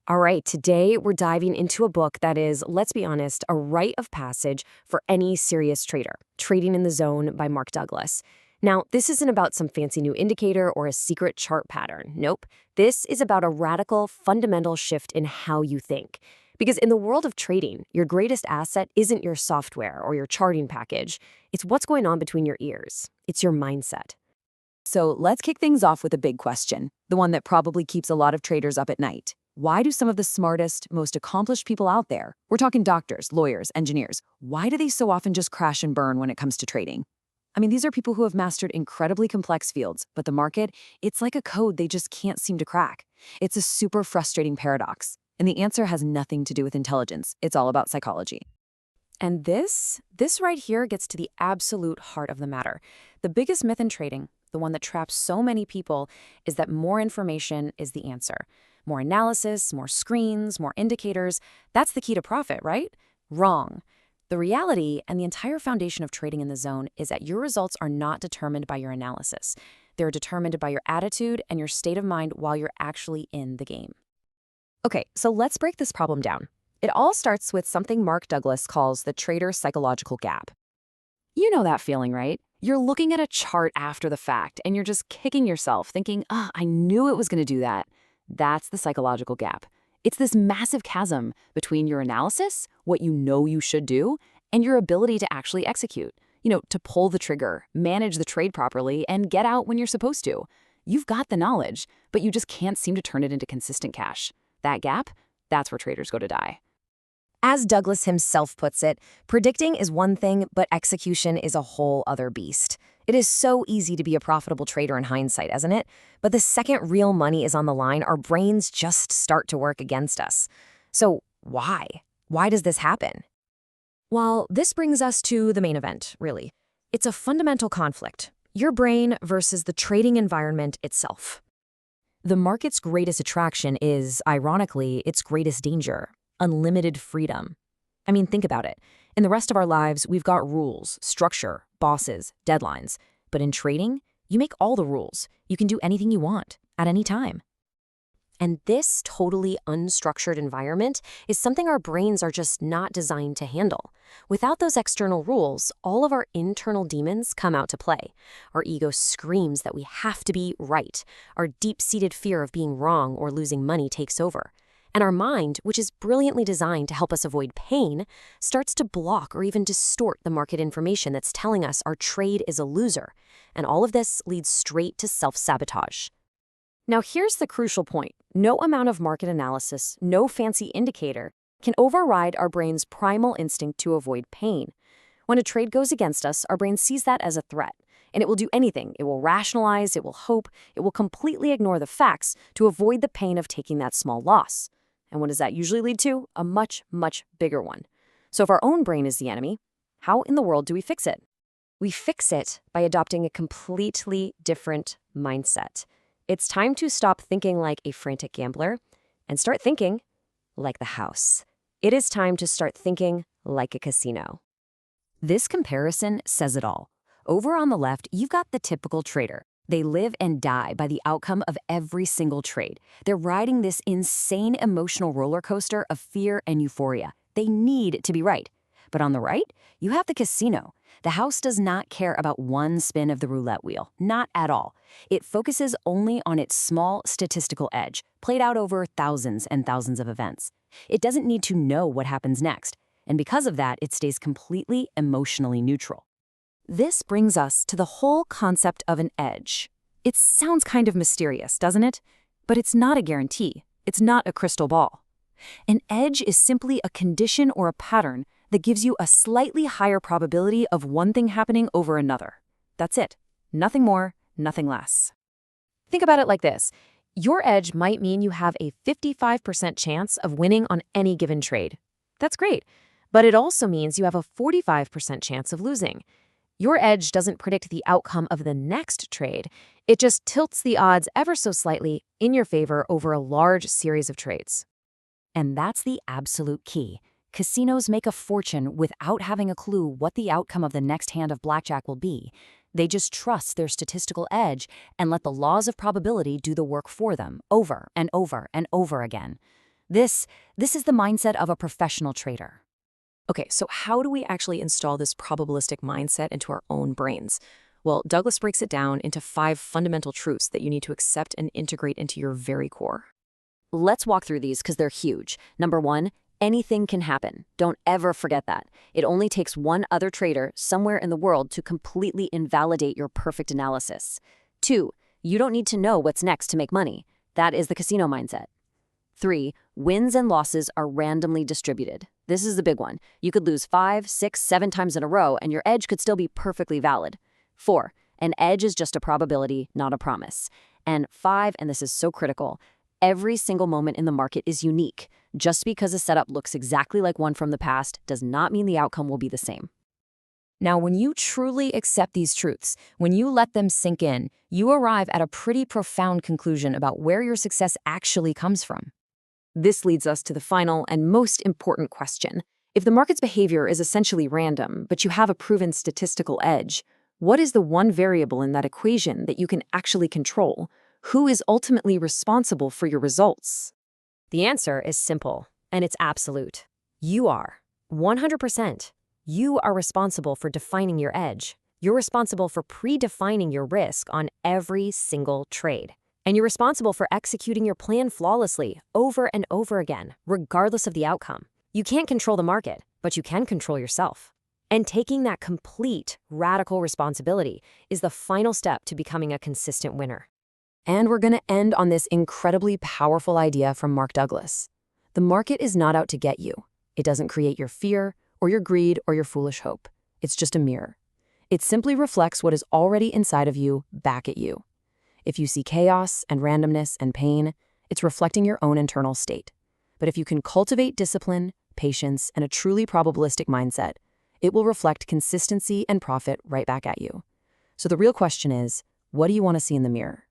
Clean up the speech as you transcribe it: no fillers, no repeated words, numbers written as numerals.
All right, today we're diving into a book that is, let's be honest, a rite of passage for any serious trader Trading in the Zone by Mark Douglas. Now, this isn't about some fancy new indicator or a secret chart pattern. Nope. This is about a radical, fundamental shift in how you think. Because in the world of trading, your greatest asset isn't your software or your charting package, it's what's going on between your ears. It's your mindset. So let's kick things off with a big question, the one that probably keeps a lot of traders up at night. Why do some of the smartest, most accomplished people out there, we're talking doctors, lawyers, engineers, why do they so often just crash and burn when it comes to trading? I mean, these are people who have mastered incredibly complex fields, but the market, it's like a code they just can't seem to crack. It's a super frustrating paradox. And the answer has nothing to do with intelligence. It's all about psychology. And this right here gets to the absolute heart of the matter. The biggest myth in trading, the one that traps so many people, is that more information is the answer. More analysis, more screens, more indicators, that's the key to profit, right? Wrong. The reality and the entire foundation of trading in the zone is that your results are not determined by your analysis. They're determined by your attitude and your state of mind while you're actually in the game. Okay, so let's break this problem down. It all starts with something Mark Douglas calls the trader psychological gap. You know that feeling, right? You're looking at a chart after the fact and you're just kicking yourself, thinking, I knew it was going to do that. That's the psychological gap. It's this massive chasm between your analysis, what you know you should do, and your ability to actually execute. To pull the trigger, manage the trade properly, and get out when you're supposed to. You've got the knowledge, but you just can't seem to turn it into consistent cash. That gap, that's where traders go to die. As Douglas himself puts it, predicting is one thing, but execution is a whole other beast. It is so easy to be a profitable trader in hindsight, isn't it? But the second real money is on the line, our brains just start to work against us. So why? Why does this happen? Well, this brings us to the main event, really. It's a fundamental conflict, your brain versus the trading environment itself. The market's greatest attraction is, ironically, its greatest danger. Unlimited freedom. I mean, think about it. In the rest of our lives, we've got rules, structure, bosses, deadlines. But in trading, you make all the rules. You can do anything you want, at any time. And this totally unstructured environment is something our brains are just not designed to handle. Without those external rules, all of our internal demons come out to play. Our ego screams that we have to be right. Our deep-seated fear of being wrong or losing money takes over. And our mind, which is brilliantly designed to help us avoid pain, starts to block or even distort the market information that's telling us our trade is a loser. And all of this leads straight to self-sabotage. Now here's the crucial point. No amount of market analysis, no fancy indicator, can override our brain's primal instinct to avoid pain. When a trade goes against us, our brain sees that as a threat. And it will do anything. It will rationalize, it will hope, it will completely ignore the facts to avoid the pain of taking that small loss. And what does that usually lead to? A much, much bigger one. So if our own brain is the enemy, how in the world do we fix it? We fix it by adopting a completely different mindset. It's time to stop thinking like a frantic gambler and start thinking like the house. It is time to start thinking like a casino. This comparison says it all. Over on the left, you've got the typical trader. They live and die by the outcome of every single trade. They're riding this insane emotional roller coaster of fear and euphoria. They need to be right. But on the right, you have the casino. The house does not care about one spin of the roulette wheel, not at all. It focuses only on its small statistical edge, played out over thousands and thousands of events. It doesn't need to know what happens next, and because of that, it stays completely emotionally neutral. This brings us to the whole concept of an edge. It sounds kind of mysterious, doesn't it? But it's not a guarantee. It's not a crystal ball. An edge is simply a condition or a pattern that gives you a slightly higher probability of one thing happening over another. That's it. Nothing more, nothing less. Think about it like this. Your edge might mean you have a 55% chance of winning on any given trade. That's great. But it also means you have a 45% chance of losing. Your edge doesn't predict the outcome of the next trade. It just tilts the odds ever so slightly in your favor over a large series of trades. And that's the absolute key. Casinos make a fortune without having a clue what the outcome of the next hand of blackjack will be. They just trust their statistical edge and let the laws of probability do the work for them over and over and over again. This is the mindset of a professional trader. Okay, so how do we actually install this probabilistic mindset into our own brains? Well, Douglas breaks it down into 5 fundamental truths that you need to accept and integrate into your very core. Let's walk through these because they're huge. Number 1, anything can happen. Don't ever forget that. It only takes one other trader somewhere in the world to completely invalidate your perfect analysis. 2, you don't need to know what's next to make money. That is the casino mindset. 3, wins and losses are randomly distributed. This is the big one. You could lose 5, 6, 7 times in a row, and your edge could still be perfectly valid. 4, an edge is just a probability, not a promise. And 5, and this is so critical, every single moment in the market is unique. Just because a setup looks exactly like one from the past does not mean the outcome will be the same. Now, when you truly accept these truths, when you let them sink in, you arrive at a pretty profound conclusion about where your success actually comes from. This leads us to the final and most important question. If the market's behavior is essentially random, but you have a proven statistical edge, what is the one variable in that equation that you can actually control? Who is ultimately responsible for your results? The answer is simple, and it's absolute. You are. 100%. You are responsible for defining your edge. You're responsible for predefining your risk on every single trade. And you're responsible for executing your plan flawlessly over and over again, regardless of the outcome. You can't control the market, but you can control yourself. And taking that complete, radical responsibility is the final step to becoming a consistent winner. And we're going to end on this incredibly powerful idea from Mark Douglas. The market is not out to get you. It doesn't create your fear or your greed or your foolish hope. It's just a mirror. It simply reflects what is already inside of you back at you. If you see chaos and randomness and pain, it's reflecting your own internal state. But if you can cultivate discipline, patience, and a truly probabilistic mindset, it will reflect consistency and profit right back at you. So the real question is, what do you want to see in the mirror?